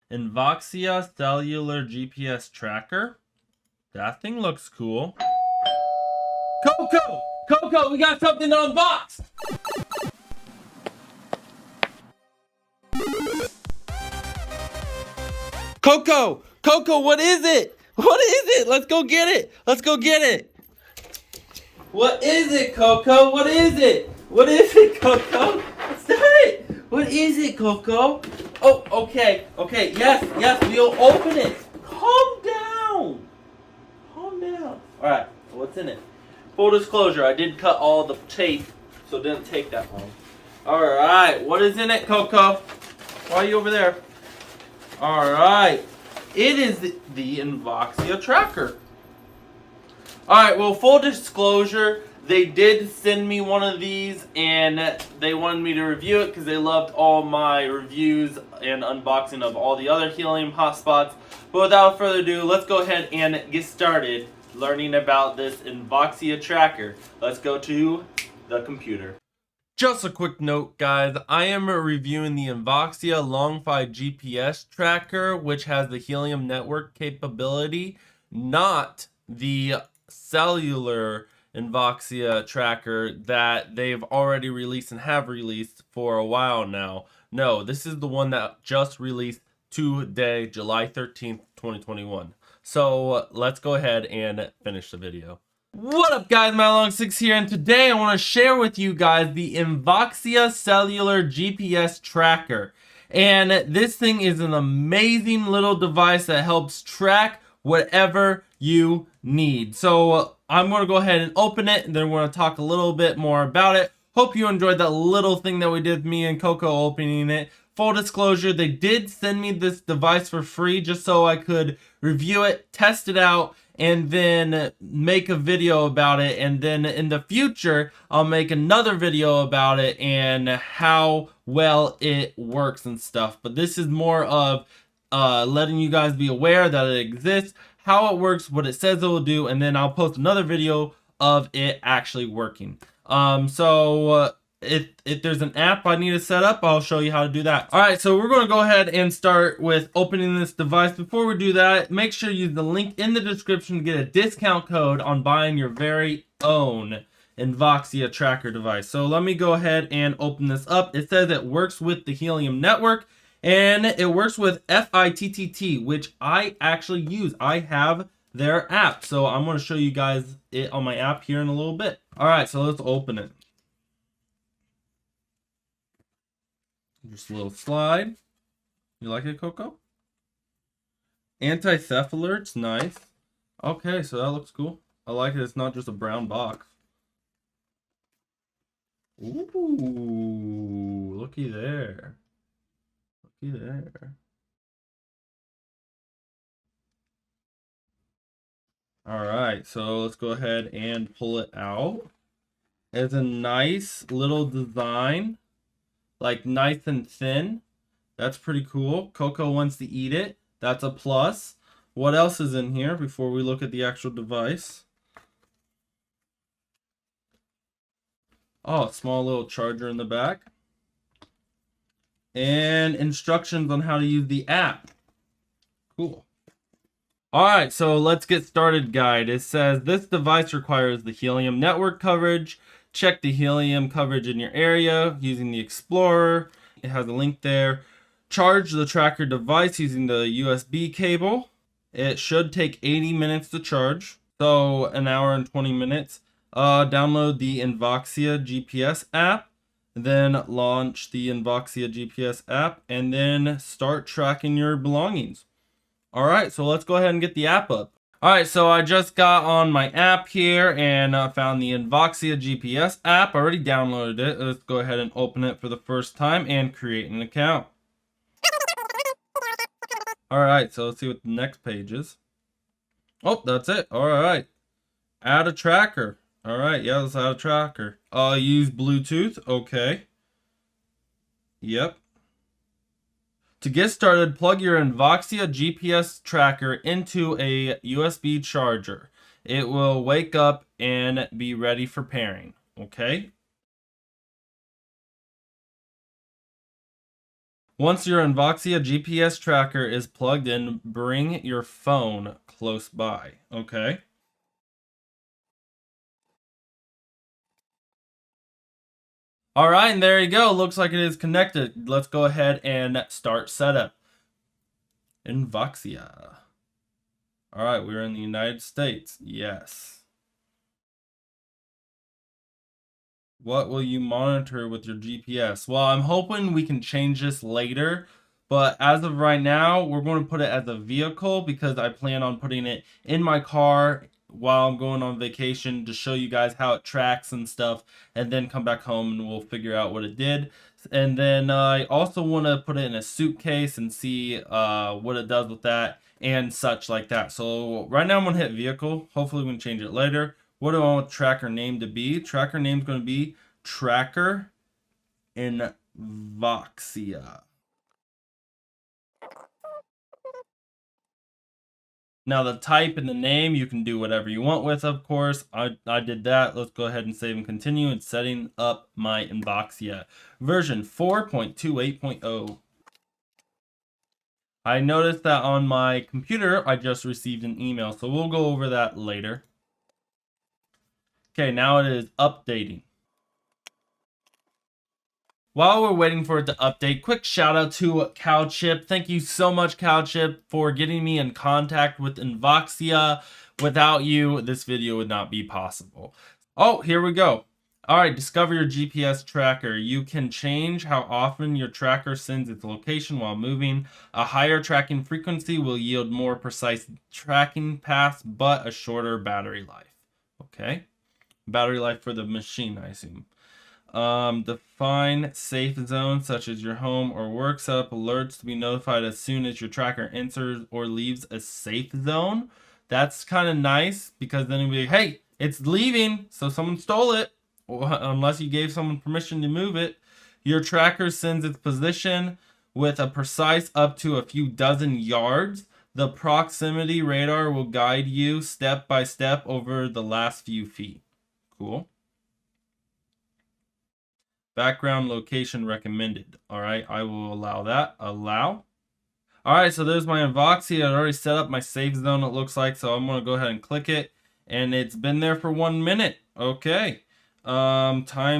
Invoxia cellular GPS tracker. That thing looks cool. Coco, we got something to unbox. Coco, what is it? What is it? Let's go get it. What is it, Coco? What is it? What is it, Coco? Stop it. What is it, Coco? Oh, okay. Yes, we'll open it. Calm down. All right, what's in it? Full disclosure, I did cut all the tape, so it didn't take that long. All right, what is in it, Coco? Why are you over there? All right, it is the Invoxia tracker. All right, well, full disclosure, they did send me one of these, and they wanted me to review it because they loved all my reviews and unboxing of all the other Helium hotspots. But without further ado, let's go ahead and get started learning about this Invoxia tracker. Let's go to the computer. Just a quick note, guys. I am reviewing the Invoxia LongFi GPS tracker, which has the Helium network capability, not the cellular Invoxia tracker that they've already released and have released for a while now. No, this is the one that just released today, July 13th, 2021. So let's go ahead and finish the video. What up, guys? MattLong6 here, and today I want to share with you guys the Invoxia cellular GPS tracker. And this thing is an amazing little device that helps track whatever you need. So I'm going to go ahead and open it, and then we're going to talk a little bit more about it. Hope you enjoyed that little thing that we did, me and Coco opening it. Full disclosure, they did send me this device for free just so I could review it, test it out, and then make a video about it. And then in the future, I'll make another video about it and how well it works and stuff. But this is more of letting you guys be aware that it exists, how it works, what it says it will do, and then I'll post another video of it actually working. If there's an app I need to set up, I'll show you how to do that. All right, so we're going to go ahead and start with opening this device. Before we do that, make sure you use the link in the description to get a discount code on buying your very own Invoxia tracker device. So let me go ahead and open this up. It says it works with the Helium network, and it works with FITTT, which I actually use. I have their app, so I'm going to show you guys it on my app here in a little bit. All right, so let's open it. Just a little slide. You like it, Coco? Anti-theft alerts, nice. Okay, so that looks cool. I like it. It's not just a brown box. Ooh, looky there. Looky there. All right, so let's go ahead and pull it out. It's a nice little design. Like nice and thin. That's pretty cool. Coco wants to eat it. That's a plus. What else is in here before we look at the actual device? Oh, a small little charger in the back. And instructions on how to use the app. Cool. Alright, so let's get started, guide. It says this device requires the Helium network coverage. Check the Helium coverage in your area using the Explorer. It has a link there. Charge the tracker device using the USB cable. It should take 80 minutes to charge, so an hour and 20 minutes. Download the Invoxia GPS app, then launch the Invoxia GPS app, and then start tracking your belongings. All right, so let's go ahead and get the app up. All right, so I just got on my app here and found the Invoxia GPS app. I already downloaded it. Let's go ahead and open it for the first time and create an account. All right, so let's see what the next page is. Oh, that's it. All right, add a tracker. All right, yeah, let's add a tracker. Use Bluetooth. Okay. Yep. To get started, plug your Invoxia GPS tracker into a USB charger. It will wake up and be ready for pairing. Okay. Once your Invoxia GPS tracker is plugged in, bring your phone close by. Okay. All right, and there you go. Looks like it is connected. Let's go ahead and start setup. Invoxia. All right, we're in the United States. Yes. What will you monitor with your GPS? Well, I'm hoping we can change this later, but as of right now, we're going to put it as a vehicle because I plan on putting it in my car while I'm going on vacation to show you guys how it tracks and stuff, and then come back home and we'll figure out what it did. And then I also want to put it in a suitcase and see what it does with that and such like that. So right now I'm going to hit vehicle. Hopefully we can change it later. What do I want tracker name to be? Tracker name is going to be Tracker Invoxia. Now the type and the name you can do whatever you want with, of course. I did that. Let's go ahead and save and continue. It's setting up my Invoxia version 4.28.0. I noticed that on my computer I just received an email, so we'll go over that later. Okay, now it is updating. While we're waiting for it to update, quick shout out to Cowchip. Thank you so much, Cowchip, for getting me in contact with Invoxia. Without you, this video would not be possible. Oh, here we go. All right, discover your GPS tracker. You can change how often your tracker sends its location while moving. A higher tracking frequency will yield more precise tracking paths, but a shorter battery life. Okay. Battery life for the machine, I assume. Define safe zones such as your home or work. Set up alerts to be notified as soon as your tracker enters or leaves a safe zone. That's kind of nice because then it'll be like, hey, it's leaving, so someone stole it. Unless you gave someone permission to move it. Your tracker sends its position with a precise up to a few dozen yards. The proximity radar will guide you step by step over the last few feet. Cool. Background location recommended. All right, I will allow that. Allow. All right, so there's my Invoxia. I already set up my safe zone, it looks like, so I'm going to go ahead and click it. And it's been there for 1 minute. Okay. Timeline.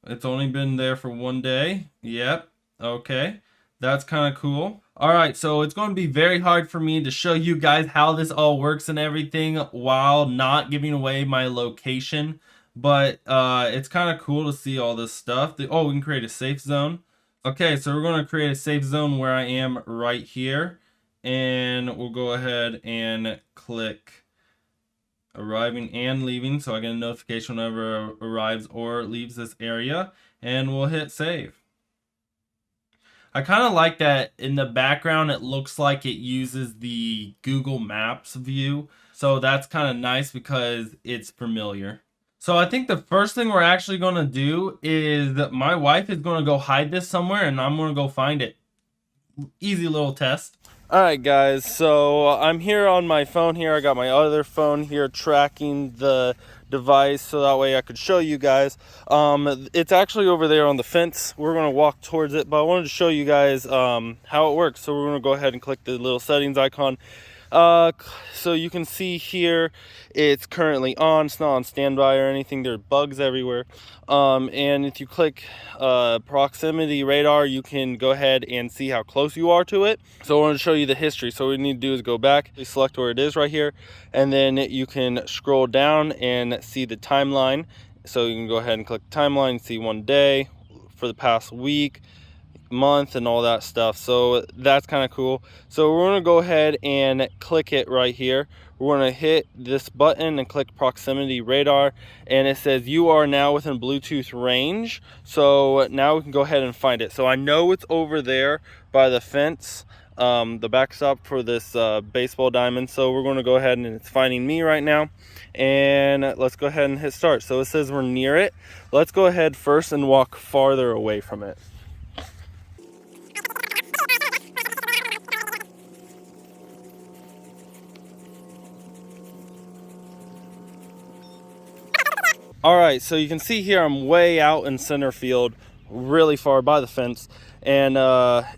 It's only been there for 1 day. Yep. Okay. That's kind of cool. All right, so it's going to be very hard for me to show you guys how this all works and everything while not giving away my location. But it's kind of cool to see all this stuff. Oh, we can create a safe zone. Okay, so we're going to create a safe zone where I am right here. And we'll go ahead and click arriving and leaving, so I get a notification whenever arrives or leaves this area. And we'll hit save. I kind of like that in the background it looks like it uses the Google Maps view. So that's kind of nice because it's familiar. So I think the first thing we're actually going to do is my wife is going to go hide this somewhere and I'm going to go find it. Easy little test. Alright guys, so I'm here on my phone here. I got my other phone here tracking the device so that way I could show you guys. It's actually over there on the fence. We're going to walk towards it, but I wanted to show you guys how it works. So we're going to go ahead and click the little settings icon. So you can see here it's currently on. It's not on standby or anything. There are bugs everywhere. And if you click proximity radar, you can go ahead and see how close you are to it. So I want to show you the history. So what we need to do is go back, select where it is right here, and then you can scroll down and see the timeline. So you can go ahead and click timeline, see 1 day for the past week, month, and all that stuff. So that's kind of cool. So we're going to go ahead and click it right here. We're going to hit this button and click proximity radar, and it says you are now within Bluetooth range. So now we can go ahead and find it. So I know it's over there by the fence, the backstop for this baseball diamond. So we're going to go ahead and it's finding me right now, and let's go ahead and hit start. So it says we're near it. Let's go ahead first and walk farther away from it. All right, so you can see here I'm way out in center field, really far by the fence, and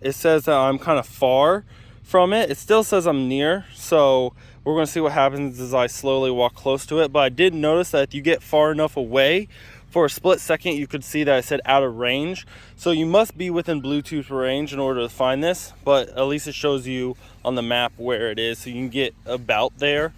it says that I'm kind of far from it. It still says I'm near, so we're going to see what happens as I slowly walk close to it. But I did notice that if you get far enough away, for a split second you could see that it said out of range, so you must be within Bluetooth range in order to find this, but at least it shows you on the map where it is, so you can get about there.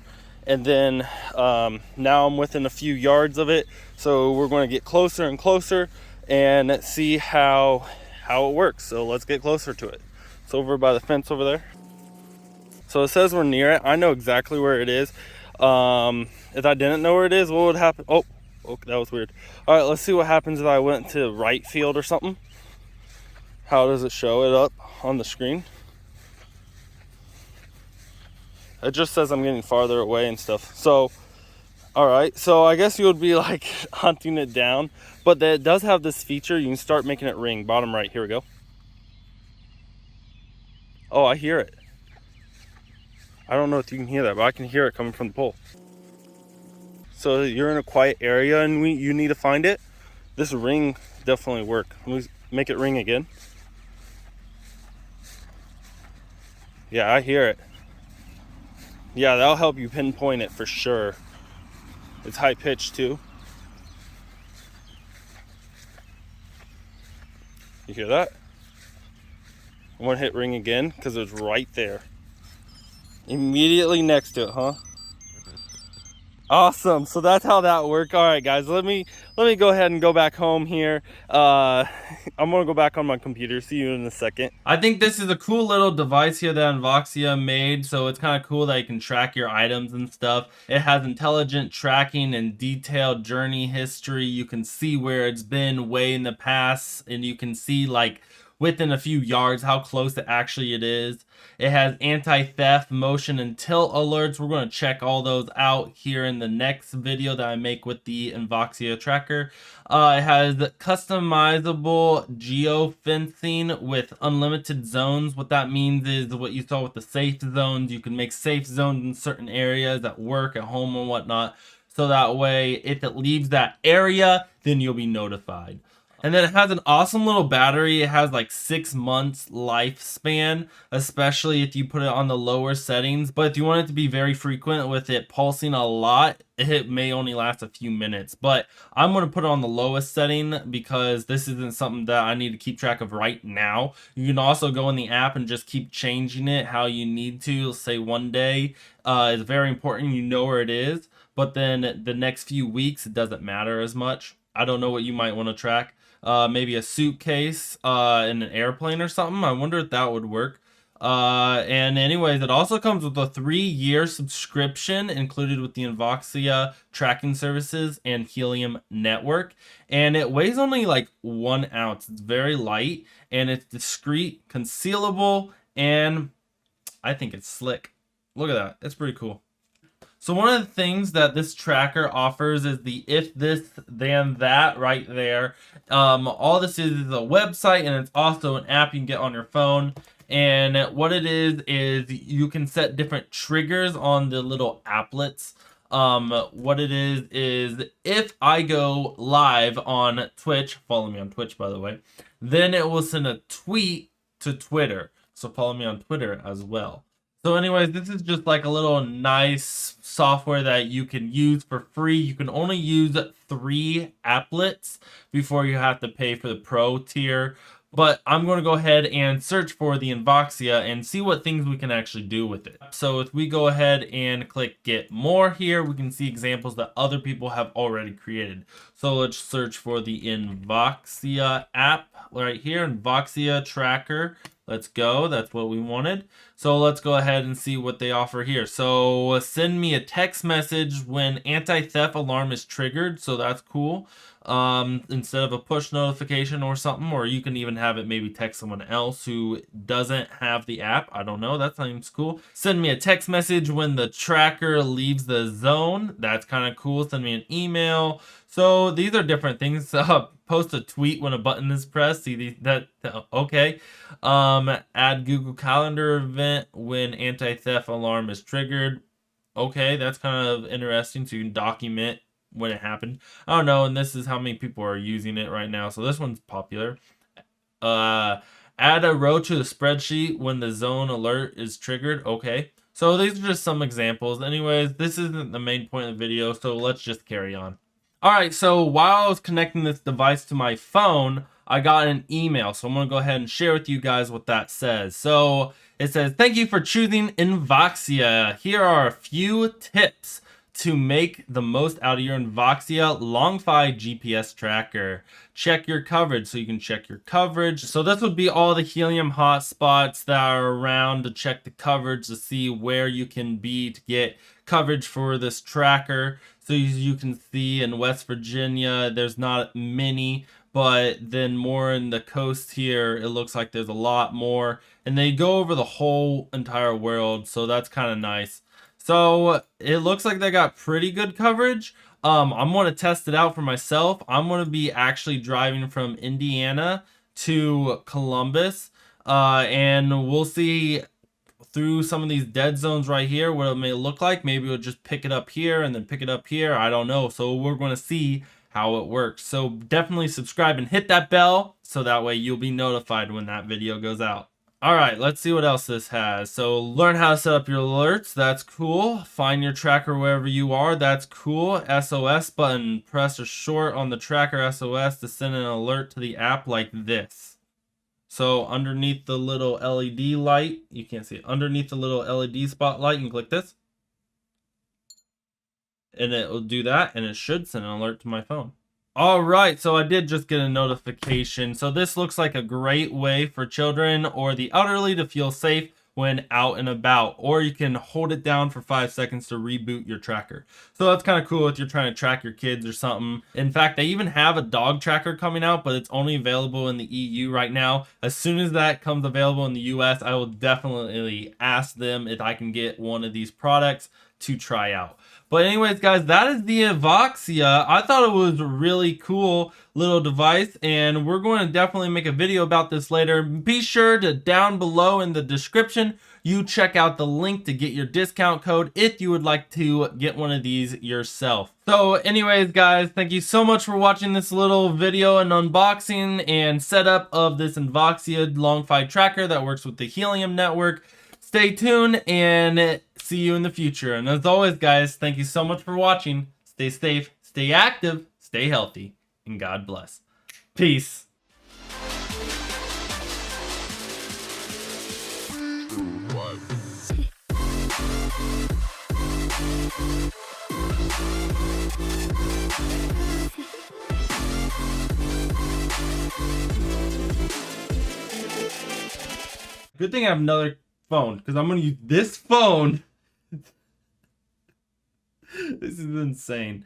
And then now I'm within a few yards of it, so we're going to get closer and closer and see how it works. So let's get closer to it. It's over by the fence over there. So it says we're near it. I know exactly where it is. If I didn't know where it is, what would happen? Oh, that was weird. All right, let's see what happens if I went to right field or something. How does it show it up on the screen? It just says I'm getting farther away and stuff. So, all right. So I guess you would be like hunting it down, but it does have this feature. You can start making it ring. Bottom right. Here we go. Oh, I hear it. I don't know if you can hear that, but I can hear it coming from the pole. So you're in a quiet area and you need to find it. This ring definitely work. Let me make it ring again. Yeah, I hear it. Yeah, that'll help you pinpoint it for sure. It's high pitched too. You hear that? I'm gonna hit ring again because it's right there. Immediately next to it, huh? Awesome. So that's how that worked. All right, guys, let me go ahead and go back home here. I'm gonna go back on my computer. See you in a second. I think this is a cool little device here that Invoxia made. So it's kind of cool that you can track your items and stuff. It has intelligent tracking and detailed journey history. You can see where it's been way in the past, and you can see like within a few yards how close it is. It has anti-theft, motion, and tilt alerts. We're going to check all those out here in the next video that I make with the Invoxia tracker. It has customizable geofencing with unlimited zones. What that means is what you saw with the safe zones. You can make safe zones in certain areas at work, at home, and whatnot. So that way, if it leaves that area, then you'll be notified. And then it has an awesome little battery. It has like 6 months lifespan, especially if you put it on the lower settings. But if you want it to be very frequent with it pulsing a lot, it may only last a few minutes. But I'm going to put it on the lowest setting because this isn't something that I need to keep track of right now. You can also go in the app and just keep changing it how you need to. Say one day is very important. You know where it is. But then the next few weeks, it doesn't matter as much. I don't know what you might want to track. Maybe a suitcase in an airplane or something. I wonder if that would work. And anyways, it also comes with a 3-year subscription included with the Invoxia tracking services and Helium network. And it weighs only like 1 ounce. It's very light and it's discreet, concealable, and I think it's slick. Look at that. It's pretty cool. So one of the things that this tracker offers is the if this then that right there. All this is a website, and it's also an app you can get on your phone. And what it is you can set different triggers on the little applets. What it is if I go live on Twitch, follow me on Twitch by the way, then it will send a tweet to Twitter. So follow me on Twitter as well. So anyways, this is just like a little nice software that you can use for free. You can only use 3 applets before you have to pay for the pro tier. But I'm going to go ahead and search for the Invoxia and see what things we can actually do with it. So if we go ahead and click get more here, we can see examples that other people have already created. So let's search for the Invoxia app right here, Invoxia tracker. Let's go. That's what we wanted. So let's go ahead and see what they offer here. So send me a text message when anti-theft alarm is triggered. So that's cool. Instead of a push notification or something, or you can even have it maybe text someone else who doesn't have the app. I don't know. That seems cool. Send me a text message when the tracker leaves the zone. That's kind of cool. Send me an email. So these are different things. Post a tweet when a button is pressed. See that? Okay. Add Google Calendar event when anti-theft alarm is triggered. Okay, that's kind of interesting. So you can document when it happened. I don't know, and this is how many people are using it right now. So this one's popular. Add a row to the spreadsheet when the zone alert is triggered. Okay. So these are just some examples. Anyways, this isn't the main point of the video, so let's just carry on. Alright, so while I was connecting this device to my phone, I got an email. So I'm going to go ahead and share with you guys what that says. So it says, thank you for choosing Invoxia. Here are a few tips to make the most out of your Invoxia LongFi GPS tracker. Check your coverage, so you can check your coverage. So this would be all the Helium hotspots that are around to check the coverage to see where you can be to get coverage for this tracker. So you can see in West Virginia, there's not many, but then more in the coast here, it looks like there's a lot more. And they go over the whole entire world, so that's kind of nice. So it looks like they got pretty good coverage. I'm going to test it out for myself. I'm going to be actually driving from Indiana to Columbus, and we'll see through some of these dead zones right here what it may look like. Maybe we'll just pick it up here and then pick it up here. I don't know. So we're going to see how it works. So definitely subscribe and hit that bell so that way you'll be notified when that video goes out. Alright, let's see what else this has. So learn how to set up your alerts. That's cool. Find your tracker wherever you are. That's cool. SOS button. Press or short on the tracker SOS to send an alert to the app like this. So underneath the little LED light, you can't see it. Underneath the little LED spotlight, you can click this. And it will do that, and it should send an alert to my phone. Alright, so I did just get a notification. So this looks like a great way for children or the elderly to feel safe when out and about. Or you can hold it down for 5 seconds to reboot your tracker. So that's kind of cool if you're trying to track your kids or something. In fact, they even have a dog tracker coming out, but it's only available in the EU right now. As soon as that comes available in the US, I will definitely ask them if I can get one of these products to try out. But anyways, guys, that is the Invoxia. I thought it was a really cool little device, and we're going to definitely make a video about this later. Be sure to, down below in the description, you check out the link to get your discount code if you would like to get one of these yourself. So anyways, guys, thank you so much for watching this little video and unboxing and setup of this Invoxia LongFi tracker that works with the Helium network. Stay tuned and see you in the future. And as always, guys, thank you so much for watching. Stay safe, stay active, stay healthy, and God bless. Peace. Good thing I have another phone, because I'm going to use this phone. This is insane.